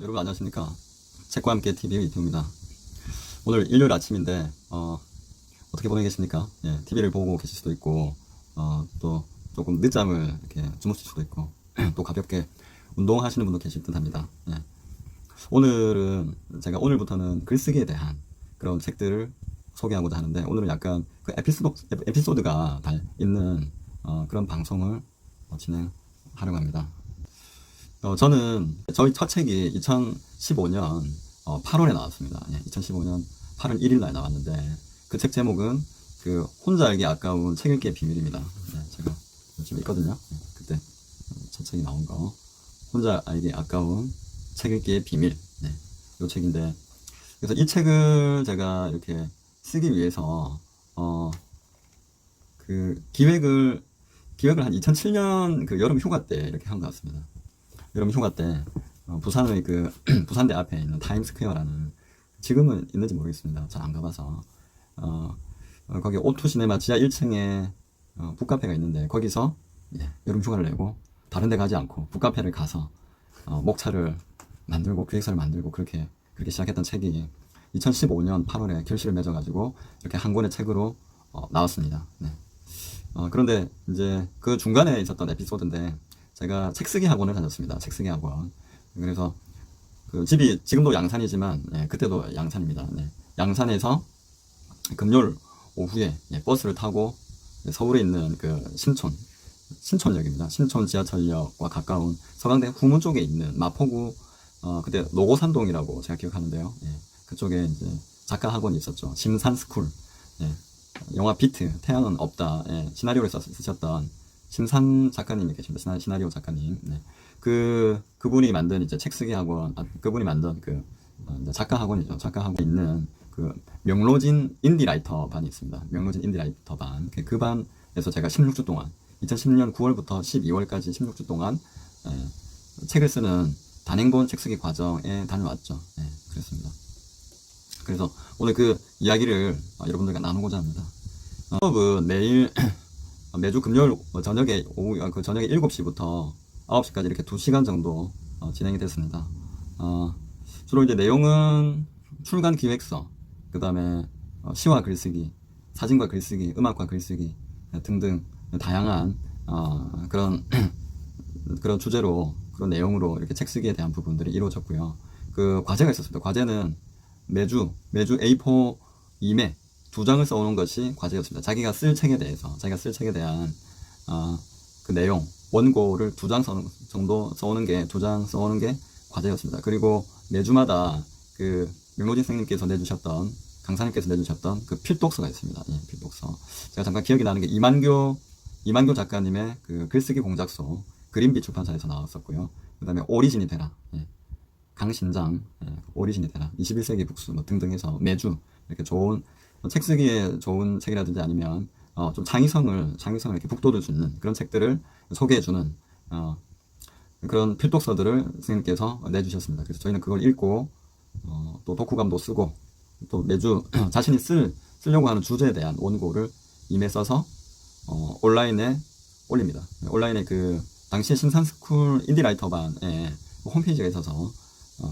여러분 안녕하십니까. 책과 함께 TV의 이태우입니다. 오늘 일요일 아침인데 어떻게 보내겠습니까? 예, TV를 보고 계실 수도 있고 또 조금 늦잠을 이렇게 주무실 수도 있고 또 가볍게 운동하시는 분도 계실 듯 합니다. 예. 오늘은 제가 오늘부터는 글쓰기에 대한 그런 책들을 소개하고자 하는데, 오늘은 약간 그 에피소드가 다 있는 그런 방송을 진행하려고 합니다. 저는 저희 첫 책이 2015년 8월에 나왔습니다. 예, 2015년 8월 1일 날 나왔는데, 그 책 제목은 그 혼자 알기 아까운 책 읽기의 비밀입니다. 예, 제가 지금 있거든요. 예, 그때 첫 책이 나온 거, 혼자 알기 아까운 책 읽기의 비밀. 네, 이 책인데, 그래서 이 책을 제가 이렇게 쓰기 위해서 그 기획을 한 2007년 그 여름 휴가 때 이렇게 한 것 같습니다. 여름 휴가 때 부산의 그 부산대 앞에 있는 타임스퀘어라는, 지금은 있는지 모르겠습니다. 잘 안 가봐서 거기 오투 시네마 지하 1층에 북카페가 있는데, 거기서 여름 휴가를 내고 다른 데 가지 않고 북카페를 가서 목차를 만들고 기획서를 만들고 그렇게 시작했던 책이 2015년 8월에 결실을 맺어가지고 이렇게 한 권의 책으로 나왔습니다. 네. 그런데 이제 그 중간에 있었던 에피소드인데, 제가 책쓰기 학원을 다녔습니다. 책쓰기 학원. 그래서 그 집이 지금도 양산이지만 그때도 양산입니다. 네. 양산에서 금요일 오후에 버스를 타고 서울에 있는 그 신촌역입니다. 신촌 지하철역과 가까운 서강대 후문 쪽에 있는 마포구 그때 노고산동이라고 제가 기억하는데요. 그쪽에 이제 작가 학원이 있었죠. 심산스쿨. 영화 비트, 태양은 없다. 시나리오를 쓰셨던 심산 작가님이 계십니다. 시나리오 작가님. 그분이 만든 이제 책쓰기 학원, 그분이 만든 그 작가 학원이죠. 작가 학원 있는 그 명로진 인디라이터 반이 있습니다. 명로진 인디라이터 반. 그 반에서 제가 16주 동안, 2010년 9월부터 12월까지 16주 동안 책을 쓰는 단행본 책쓰기 과정에 다녀왔죠. 그랬습니다. 그래서 오늘 그 이야기를 여러분들과 나누고자 합니다. 수업은 매주 금요일 저녁에 저녁에 7시부터 9시까지 이렇게 2시간 정도 진행이 됐습니다. 주로 이제 내용은 출간 기획서, 그 다음에 시와 글쓰기, 사진과 글쓰기, 음악과 글쓰기 등등 다양한 그런 주제로, 그런 내용으로 이렇게 책쓰기에 대한 부분들이 이루어졌고요. 그 과제가 있었습니다. 과제는 매주 A4 2매 2장을 써오는 것이 과제였습니다. 자기가 쓸 책에 대한 그 내용, 원고를 2장 정도 써오는 게, 2장 써오는 게 과제였습니다. 그리고 매주마다 그 명로진 선생님께서 내주셨던, 강사님께서 내주셨던 그 필독서가 있습니다. 필독서. 제가 잠깐 기억이 나는 게 이만교 작가님의 그 글쓰기 공작소, 그린빛 출판사에서 나왔었고요. 그 다음에 오리진이 되라. 강신장, 오리진이 되라. 21세기 북수 등등 해서 매주 이렇게 좋은 책쓰기에 좋은 책이라든지 아니면 좀 창의성을 이렇게 북돋을 수 있는 그런 책들을 소개해주는 그런 필독서들을 선생님께서 내주셨습니다. 그래서 저희는 그걸 읽고 또 독후감도 쓰고, 또 매주 자신이 쓰려고 하는 주제에 대한 원고를 임해 써서 온라인에 올립니다. 온라인에 그 당시에 신산스쿨 인디라이터반에 홈페이지가 있어서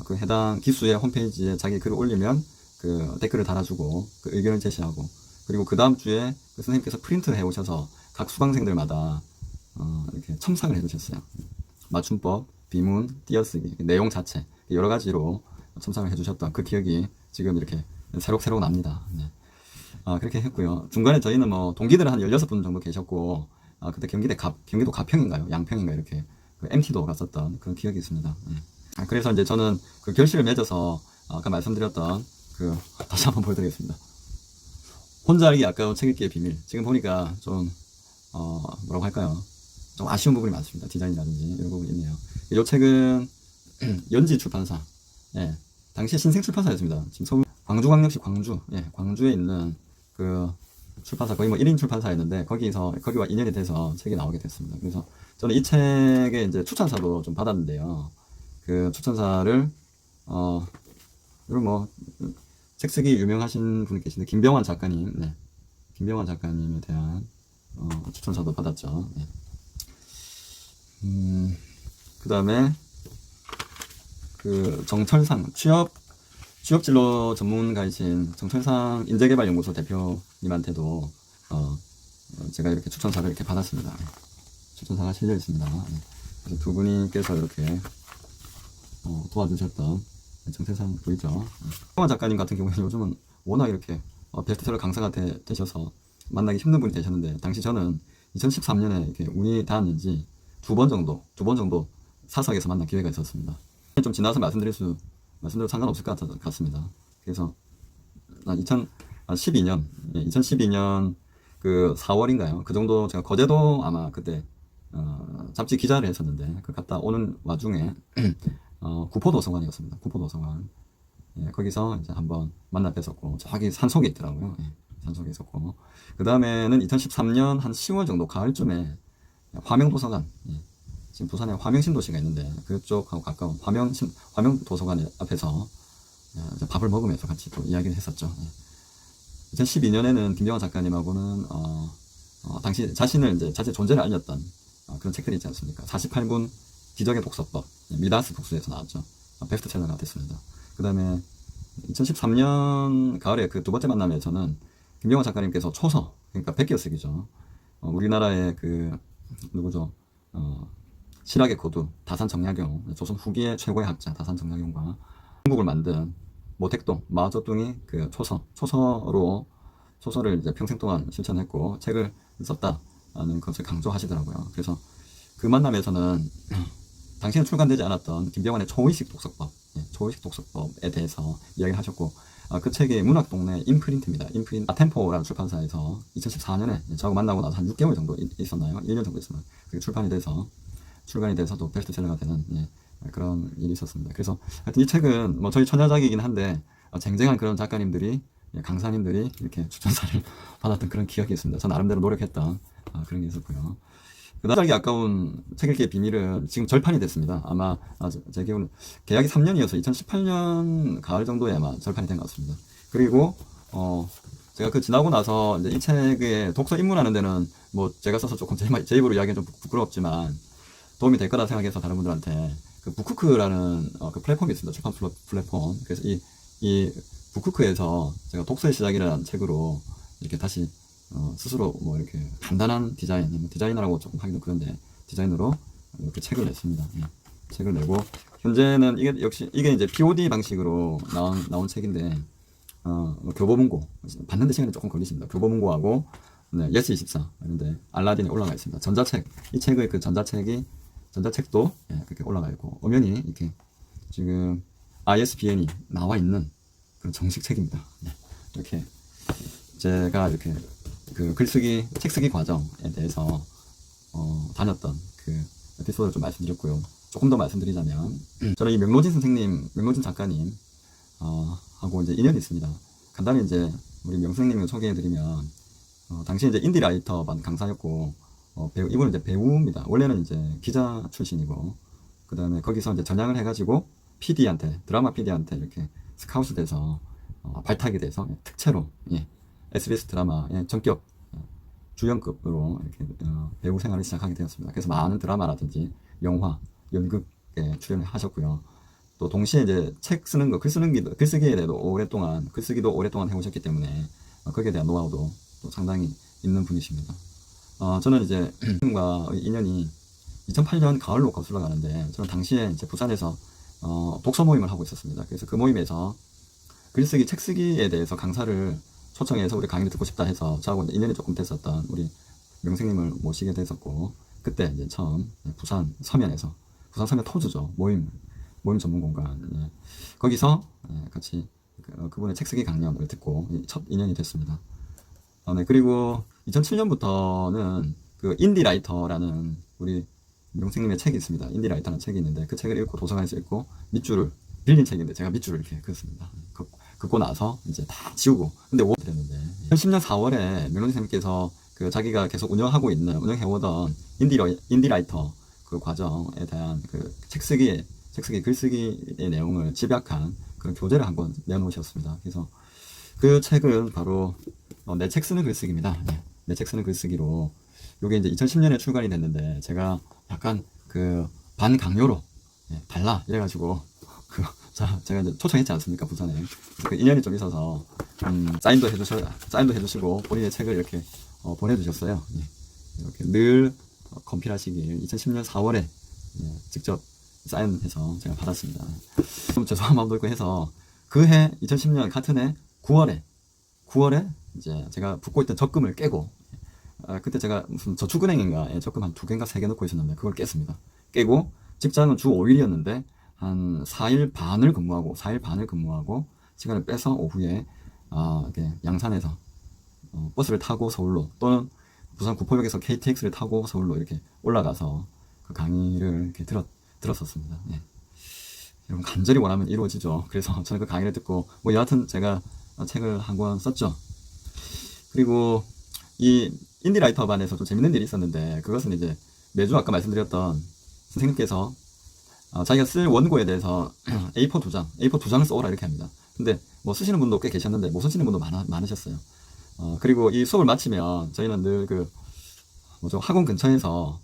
그 해당 기수의 홈페이지에 자기 글을 올리면 그 댓글을 달아주고 그 의견을 제시하고, 그리고 그 다음 주에 그 선생님께서 프린트를 해 오셔서 각 수강생들마다 이렇게 첨삭을 해주셨어요. 맞춤법, 비문, 띄어쓰기, 내용 자체 여러 가지로 첨삭을 해주셨던 그 기억이 지금 이렇게 새록새록 납니다. 그렇게 했고요. 중간에 저희는 뭐 동기들 한 16분 정도 계셨고, 그때 경기도 가평인가요? 양평인가 이렇게 그 MT도 갔었던 그런 기억이 있습니다. 그래서 이제 저는 그 결실을 맺어서 아까 말씀드렸던 다시 한번 보여드리겠습니다. 혼자 알기 아까운 책 읽기의 비밀. 지금 보니까 좀 뭐라고 할까요? 좀 아쉬운 부분이 많습니다. 디자인이라든지 이런 부분이 있네요. 이 책은 연지 출판사, 당시에 신생 출판사였습니다. 지금 서울 광주광역시 광주에 있는 그 출판사, 거의 뭐 1인 출판사였는데 거기와 인연이 돼서 책이 나오게 됐습니다. 그래서 저는 이 책에 이제 추천사도 좀 받았는데요. 그 추천사를 그리고 뭐 책쓰기 유명하신 분이 계신데 김병환 작가님, 김병환 작가님에 대한 추천사도 받았죠. 그 다음에 그 정철상 취업진로 전문가이신 정철상 인재개발연구소 대표님한테도 제가 이렇게 추천사를 이렇게 받았습니다. 추천사가 실려 있습니다. 그래서 두 분께서 이렇게 도와주셨던 정철상 보이죠? 홍환 작가님 같은 경우에는 요즘은 워낙 이렇게 베스트셀러 강사가 되셔서 만나기 힘든 분이 되셨는데, 당시 저는 2013년에 이렇게 운이 닿았는지 두 번 정도 사석에서 만난 기회가 있었습니다. 좀 지나서 말씀드려도 상관없을 것 같습니다. 그래서 2012년 그 4월인가요? 그 정도 제가 거제도 아마 그때 잡지 기자를 했었는데, 그 갔다 오는 와중에 구포도서관이었습니다. 구포도서관. 예, 거기서 이제 한번 만나 뵀었고, 저기 산속에 있더라고요. 예, 산속에 있었고, 그 다음에는 2013년 한 10월 정도 가을쯤에 화명도서관, 예, 지금 부산에 화명신도시가 있는데 그쪽하고 가까운 화명도서관 앞에서 이제 밥을 먹으면서 같이 또 이야기를 했었죠. 예. 2012년에는 김병환 작가님하고는 당시 자신을 이제 자신의 존재를 알렸던 그런 책들이 있지 않습니까? 48분 기적의 독서법, 미다스 독서에서 나왔죠. 베스트셀러가 됐습니다. 그 다음에 2013년 가을에 그 두 번째 만남에서는 김병환 작가님께서 초서, 그러니까 백기어쓰기죠. 우리나라의 그 누구죠? 실학의 고두 다산정약용, 조선 후기의 최고의 학자 다산정약용과 한국을 만든 모택동 마오쩌둥이 그 소설을 이제 평생 동안 실천했고 책을 썼다는 것을 강조하시더라고요. 그래서 그 만남에서는 당시에 출간되지 않았던 김병환의 초의식 독서법에 대해서 이야기를 하셨고, 그 책이 문학동네 인프린트입니다. 아템포라는 출판사에서 2014년에 저하고 만나고 나서 한 6개월 정도 있었나요? 1년 정도 있으면 그게 출간이 돼서 또 베스트셀러가 되는 그런 일이 있었습니다. 그래서 하여튼 이 책은 뭐 저희 천여작이긴 한데 쟁쟁한 그런 작가님들이, 강사님들이 이렇게 추천사를 받았던 그런 기억이 있습니다. 저 나름대로 노력했던 그런 게 있었고요. 그다음에 아까운 책 읽기의 비밀은 지금 절판이 됐습니다. 아마 제 기억은 계약이 3년이어서 2018년 가을 정도에 아마 절판이 된 것 같습니다. 그리고 제가 그 지나고 나서 이제 이 책에 독서 입문하는 데는 뭐 제가 써서 조금 제 입으로 이야기는 좀 부끄럽지만 도움이 될 거라 생각해서 다른 분들한테 그 북쿠크라는 그 플랫폼이 있습니다. 출판 플랫폼. 그래서 이 북쿠크에서 제가 독서의 시작이라는 책으로 이렇게 다시 스스로 뭐 이렇게 간단한 디자이너라고 조금 하기도 그런데 디자인으로 이렇게 책을 냈습니다. 예. 책을 내고 현재는 이게 이제 POD 방식으로 나온 책인데 교보문고 받는데 시간이 조금 걸리십니다. 교보문고하고 예스24 이런데 알라딘에 올라가 있습니다. 전자책, 이 책의 그 전자책도 그렇게 올라가 있고 엄연히 이렇게 지금 ISBN이 나와 있는 그런 정식 책입니다. 이렇게 제가 이렇게 그 책쓰기 과정에 대해서 다녔던 그 에피소드를 좀 말씀드렸고요. 조금 더 말씀드리자면 저는 이 명로진 작가님 하고 이제 인연이 있습니다. 간단히 이제 우리 명선생님을 소개해드리면 당시 이제 인디라이터반 강사였고 이분은 이제 배우입니다. 원래는 이제 기자 출신이고 그 다음에 거기서 이제 전향을 해가지고 드라마 PD한테 이렇게 스카우트 돼서 발탁이 돼서 특채로 SBS 드라마의 전격 주연급으로 이렇게 배우 생활을 시작하게 되었습니다. 그래서 많은 드라마라든지 영화, 연극에 출연을 하셨고요. 또 동시에 이제 글쓰기에 대해서 글쓰기도 오랫동안 해오셨기 때문에 거기에 대한 노하우도 또 상당히 있는 분이십니다. 저는 이제 과 인연이 2008년 가을로 거슬러 가는데, 저는 당시에 이제 부산에서 독서 모임을 하고 있었습니다. 그래서 그 모임에서 글쓰기, 책쓰기에 대해서 강사를 초청해서 우리 강의를 듣고 싶다 해서 저하고 인연이 조금 됐었던 우리 명생님을 모시게 됐었고, 그때 이제 처음 부산 서면 토주죠. 모임 전문 공간. 거기서 같이 그분의 책쓰기 강연을 듣고 첫 인연이 됐습니다. 그리고 2007년부터는 그 인디라이터라는 우리 명생님의 책이 있습니다. 인디라이터라는 책이 있는데 그 책을 읽고 도서관에서 읽고 밑줄을 빌린 책인데 제가 밑줄을 이렇게 그었습니다. 긋고 나서 이제 다 지우고 근데 드렸는데 2010년 4월에 명생님께서 그 자기가 계속 운영해오던 인디라이터 그 과정에 대한 그 글쓰기의 내용을 집약한 그런 교재를 한권 내놓으셨습니다. 그래서 그 책은 바로 내 책 쓰는 글쓰기입니다. 내 책 쓰는 글쓰기로 요게 이제 2010년에 출간이 됐는데 제가 약간 그 반강요로 달라 이래가지고 자, 제가 이제 초청했지 않습니까, 부산에. 그 인연이 좀 있어서, 사인도 해주시고, 본인의 책을 이렇게, 보내주셨어요. 예. 이렇게 늘 검필하시길 2010년 4월에 예, 직접 사인해서 제가 받았습니다. 좀 죄송한 마음도 있고 해서 그 해 2010년 같은 해 9월에 이제 제가 붓고 있던 적금을 깨고 그때 제가 무슨 저축은행인가 적금 한 2개인가 3개 넣고 있었는데 그걸 깼습니다. 깨고 직장은 주 5일이었는데 한 4일 반을 근무하고 시간을 빼서 오후에 이렇게 양산에서 버스를 타고 서울로 또는 부산 구포역에서 KTX를 타고 서울로 이렇게 올라가서 그 강의를 이렇게 들었었습니다. 예. 여러분 간절히 원하면 이루어지죠. 그래서 저는 그 강의를 듣고 뭐 여하튼 제가 책을 한 권 썼죠. 그리고 이 인디라이터 반에서 좀 재밌는 일이 있었는데 그것은 이제 매주 아까 말씀드렸던 선생님께서 자기가 쓸 원고에 대해서 A4 두 장을 써오라 이렇게 합니다. 근데 뭐 쓰시는 분도 꽤 계셨는데 못 쓰시는 분도 많으셨어요. 그리고 이 수업을 마치면 저희는 늘 학원 근처에서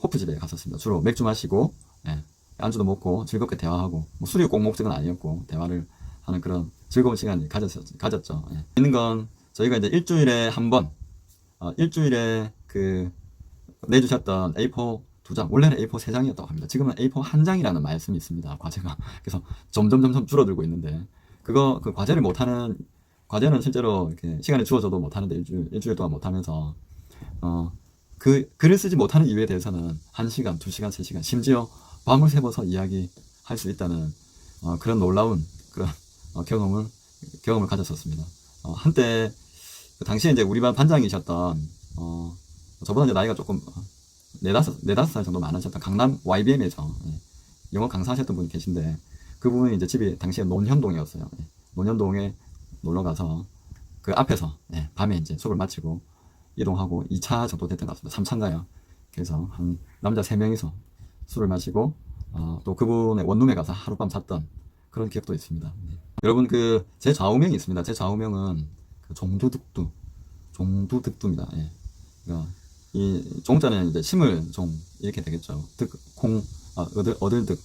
호프집에 갔었습니다. 주로 맥주 마시고 예, 안주도 먹고 즐겁게 대화하고 뭐 술이 꼭 목적은 아니었고 대화를 하는 그런 즐거운 시간을 가졌죠. 예. 있는 건 저희가 이제 일주일에 내주셨던 A4 2장, 원래는 A4 3장이었다고 합니다. 지금은 A4 1장이라는 말씀이 있습니다. 과제가. 그래서 점점 줄어들고 있는데 그 과제는 실제로 이렇게 시간이 주어져도 못하는데 일주일 동안 못하면서 글을 쓰지 못하는 이유에 대해서는 1시간, 2시간, 3시간, 심지어 밤을 새워서 이야기할 수 있다는 그런 놀라운 그런 경험을 가졌었습니다. 한때 그 당시에 이제 우리 반 반장이셨던 저보다 이제 나이가 조금 4-5살 정도 많으셨던 강남 YBM에서 영어 강사하셨던 분이 계신데 그분이 이제 집이 당시에 논현동이었어요. 논현동에 놀러 가서 그 앞에서 밤에 이제 수업을 마치고 이동하고 2차 정도 됐던 것 같습니다. 3차인가요? 그래서 한 남자 3명이서 술을 마시고 또 그분의 원룸에 가서 하룻밤 잤던 그런 기억도 있습니다. 여러분 제 좌우명이 있습니다. 제 좌우명은 종두득두입니다. 그러니까 이 종자는 이제 심을 종 이렇게 되겠죠. 얻을 득.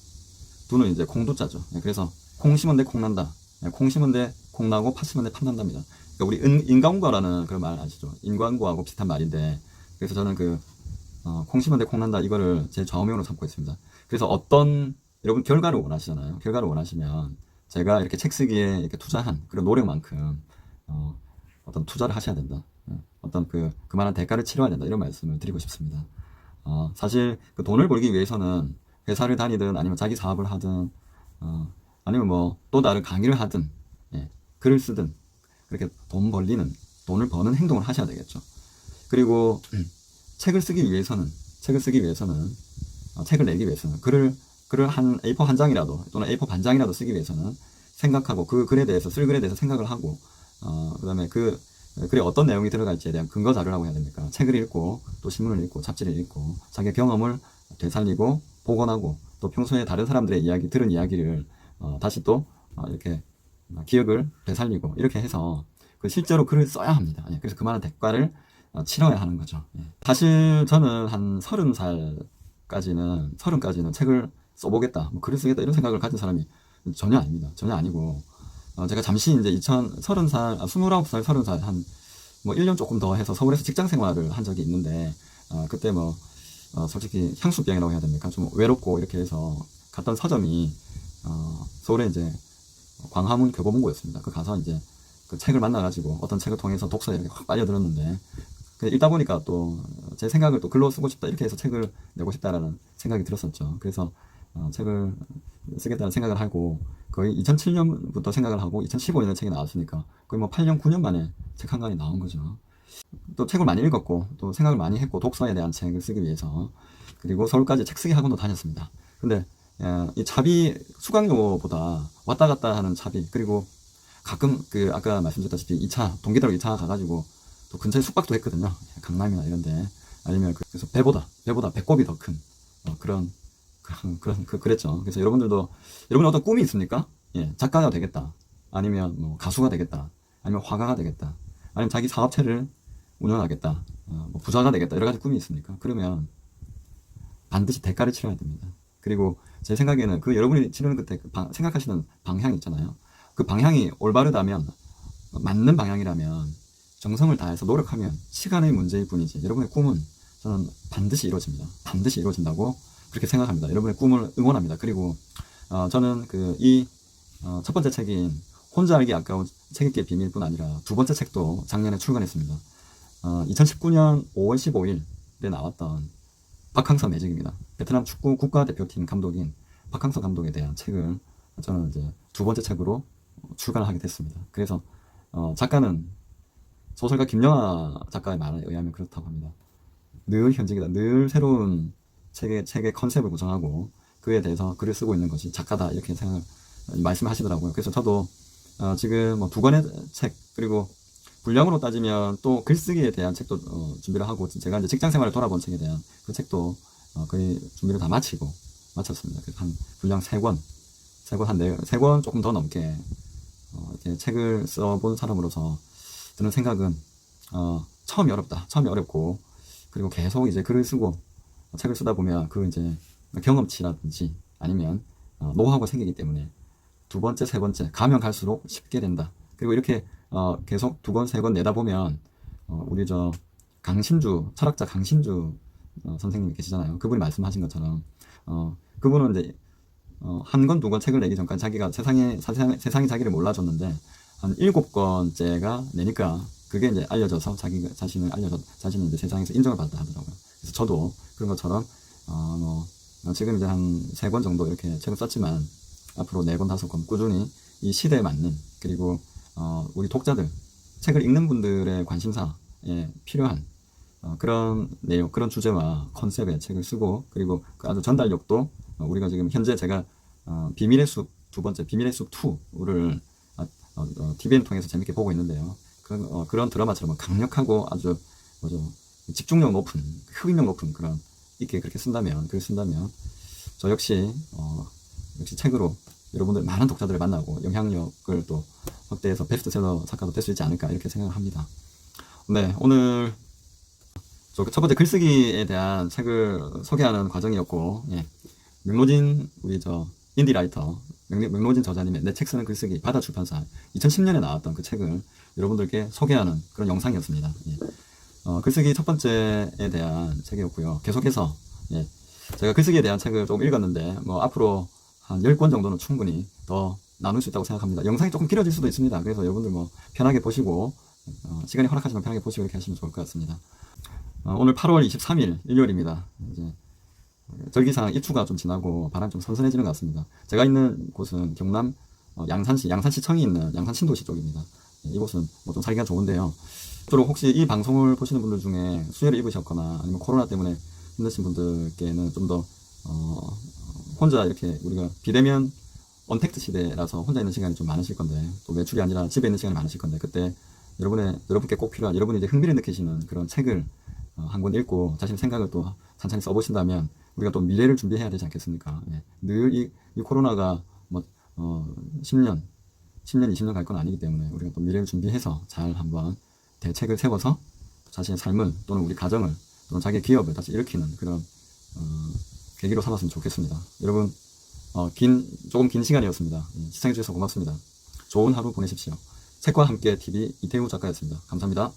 두는 이제 콩두자죠. 그래서 콩 심은 데 콩 난다. 콩 심은 데 콩 나고 팥 심은 데 팥 난답니다. 그러니까 우리 인과응과라는 그런 말 아시죠? 인과응과하고 비슷한 말인데 그래서 저는 콩 심은 데 콩 난다 이거를 제 좌우명으로 삼고 있습니다. 그래서 여러분 결과를 원하시잖아요. 결과를 원하시면 제가 이렇게 책 쓰기에 이렇게 투자한 그런 노력만큼 어떤 투자를 하셔야 된다. 어떤 그만한 대가를 치러야 된다. 이런 말씀을 드리고 싶습니다. 사실 그 돈을 벌기 위해서는 회사를 다니든 아니면 자기 사업을 하든 아니면 뭐 또 다른 강의를 하든 글을 쓰든 그렇게 돈을 버는 행동을 하셔야 되겠죠. 그리고 책을 쓰기 위해서는 책을 내기 위해서는 글을 한 A4 한 장이라도 또는 A4 반장이라도 쓰기 위해서는 생각하고 쓸 글에 대해서 생각을 하고 그 다음에 그 글에 어떤 내용이 들어갈지에 대한 근거 자료라고 해야 됩니까? 책을 읽고 또 신문을 읽고 잡지를 읽고 자기의 경험을 되살리고 복원하고 또 평소에 다른 사람들의 들은 이야기를 다시 또 이렇게 기억을 되살리고 이렇게 해서 실제로 글을 써야 합니다. 그래서 그만한 대가를 치러야 하는 거죠. 사실 저는 한 30까지는 책을 써보겠다, 뭐 글을 쓰겠다 이런 생각을 가진 사람이 전혀 아닙니다. 전혀 아니고 제가 잠시 이제 29살, 30살 뭐 1년 조금 더 해서 서울에서 직장 생활을 한 적이 있는데 그때 솔직히 향수병이라고 해야 됩니까? 좀 외롭고 이렇게 해서 갔던 서점이 서울에 이제 광화문 교보문고였습니다. 가서 이제 그 책을 만나가지고 어떤 책을 통해서 독서에 이렇게 확 빠져들었는데 읽다 보니까 또 제 생각을 또 글로 쓰고 싶다 이렇게 해서 책을 내고 싶다라는 생각이 들었었죠. 그래서 책을 쓰겠다는 생각을 하고 거의 2007년부터 생각을 하고 2015년에 책이 나왔으니까 거의 뭐 8년 9년 만에 책 한 권이 나온 거죠. 또 책을 많이 읽었고 또 생각을 많이 했고 독서에 대한 책을 쓰기 위해서 그리고 서울까지 책 쓰기 학원도 다녔습니다. 근데 이 차비 수강료보다 왔다 갔다 하는 차비 그리고 가끔 아까 말씀드렸다시피 동기대로 2차 가가지고 또 근처에 숙박도 했거든요. 강남이나 이런데 아니면 그래서 배보다 배꼽이 더 큰 그랬죠. 그래서 여러분이 어떤 꿈이 있습니까? 작가가 되겠다. 아니면 뭐 가수가 되겠다. 아니면 화가가 되겠다. 아니면 자기 사업체를 운영하겠다. 뭐 부자가 되겠다. 여러 가지 꿈이 있습니까? 그러면 반드시 대가를 치러야 됩니다. 그리고 제 생각에는 그 여러분이 치르는 그때 그 생각하시는 방향이 있잖아요. 그 방향이 올바르다면, 맞는 방향이라면, 정성을 다해서 노력하면 시간의 문제일 뿐이지 여러분의 꿈은 저는 반드시 이루어집니다. 반드시 이루어진다고 그렇게 생각합니다. 여러분의 꿈을 응원합니다. 그리고 저는 첫 번째 책인 혼자 알기 아까운 책 읽기의 비밀뿐 아니라 두 번째 책도 작년에 출간했습니다. 2019년 5월 15일에 나왔던 박항서 매직입니다. 베트남 축구 국가대표팀 감독인 박항서 감독에 대한 책을 저는 이제 두 번째 책으로 출간을 하게 됐습니다. 그래서 작가는 소설가 김영하 작가의 말에 의하면 그렇다고 합니다. 늘 현직이다. 늘 새로운 책의 컨셉을 구성하고 그에 대해서 글을 쓰고 있는 것이 작가다. 이렇게 말씀하시더라고요. 그래서 저도 지금 뭐 두 권의 책, 그리고 분량으로 따지면 또 글쓰기에 대한 책도 준비를 하고, 제가 이제 직장 생활을 돌아본 책에 대한 그 책도 거의 준비를 다 마쳤습니다. 그래서 한 분량 3권, 한 3권 조금 더 넘게 이렇게 책을 써본 사람으로서 드는 생각은 처음이 어렵다. 처음이 어렵고, 그리고 계속 이제 글을 쓰고 책을 쓰다 보면 그 이제 경험치라든지 아니면 노하우가 생기기 때문에 두 번째, 세 번째 가면 갈수록 쉽게 된다. 그리고 이렇게 계속 두 권, 세 권 내다 보면 우리 철학자 강신주 선생님이 계시잖아요. 그분이 말씀하신 것처럼 그분은 이제 한 권, 두 권 책을 내기 전까지 자기가 세상이 자기를 몰라줬는데 한 7권째가 내니까 그게 이제 알려져서 자신을 이제 세상에서 인정을 받다 하더라고요. 그래서 저도 그런 것처럼 지금 이제 한 3권 정도 이렇게 책을 썼지만 앞으로 4권, 5권 꾸준히 이 시대에 맞는, 그리고 우리 독자들, 책을 읽는 분들의 관심사에 필요한 그런 내용, 그런 주제와 컨셉의 책을 쓰고, 그리고 그 아주 전달력도 우리가 지금 현재 제가 비밀의 숲 두 번째, 비밀의 숲 2를 TVN 통해서 재밌게 보고 있는데요. 그런 드라마처럼 강력하고 아주 집중력 높은, 흡입력 높은 그런 글을 쓴다면 저 역시 책으로 여러분들 많은 독자들을 만나고 영향력을 또 확대해서 베스트셀러 작가도 될 수 있지 않을까 이렇게 생각을 합니다. 네, 오늘 첫 번째 글쓰기에 대한 책을 소개하는 과정이었고, 명로진 우리 인디라이터 명로진 저자님의 내 책 쓰는 글쓰기 바다 출판사 2010년에 나왔던 그 책을 여러분들께 소개하는 그런 영상이었습니다. 글쓰기 첫 번째에 대한 책이었고요. 계속해서 제가 글쓰기에 대한 책을 조금 읽었는데 앞으로 한 10권 정도는 충분히 더 나눌 수 있다고 생각합니다. 영상이 조금 길어질 수도 있습니다. 그래서 여러분들 편하게 보시고 시간이 허락하시면 편하게 보시고 이렇게 하시면 좋을 것 같습니다. 오늘 8월 23일 일요일입니다. 이제 절기상 입추가 좀 지나고 바람이 좀 선선해지는 것 같습니다. 제가 있는 곳은 경남 양산시청이 있는 양산 신도시 쪽입니다. 이곳은 좀 살기가 좋은데요. 주로 혹시 이 방송을 보시는 분들 중에 수혈을 입으셨거나 아니면 코로나 때문에 힘드신 분들께는 좀 더 혼자 이렇게 우리가 비대면 언택트 시대라서 혼자 있는 시간이 좀 많으실 건데, 또 외출이 아니라 집에 있는 시간이 많으실 건데, 그때 여러분께 꼭 필요한, 여러분이 이제 흥미를 느끼시는 그런 책을 한 권 읽고 자신의 생각을 또 찬찬히 써보신다면 우리가 또 미래를 준비해야 되지 않겠습니까? 늘 이 코로나가 10년, 20년 갈 건 아니기 때문에 우리가 또 미래를 준비해서 잘 한번 대책을 세워서 자신의 삶을 또는 우리 가정을 또는 자기의 기업을 다시 일으키는 그런 계기로 삼았으면 좋겠습니다. 여러분 조금 긴 시간이었습니다. 시청해주셔서 고맙습니다. 좋은 하루 보내십시오. 책과 함께 TV 이태우 작가였습니다. 감사합니다.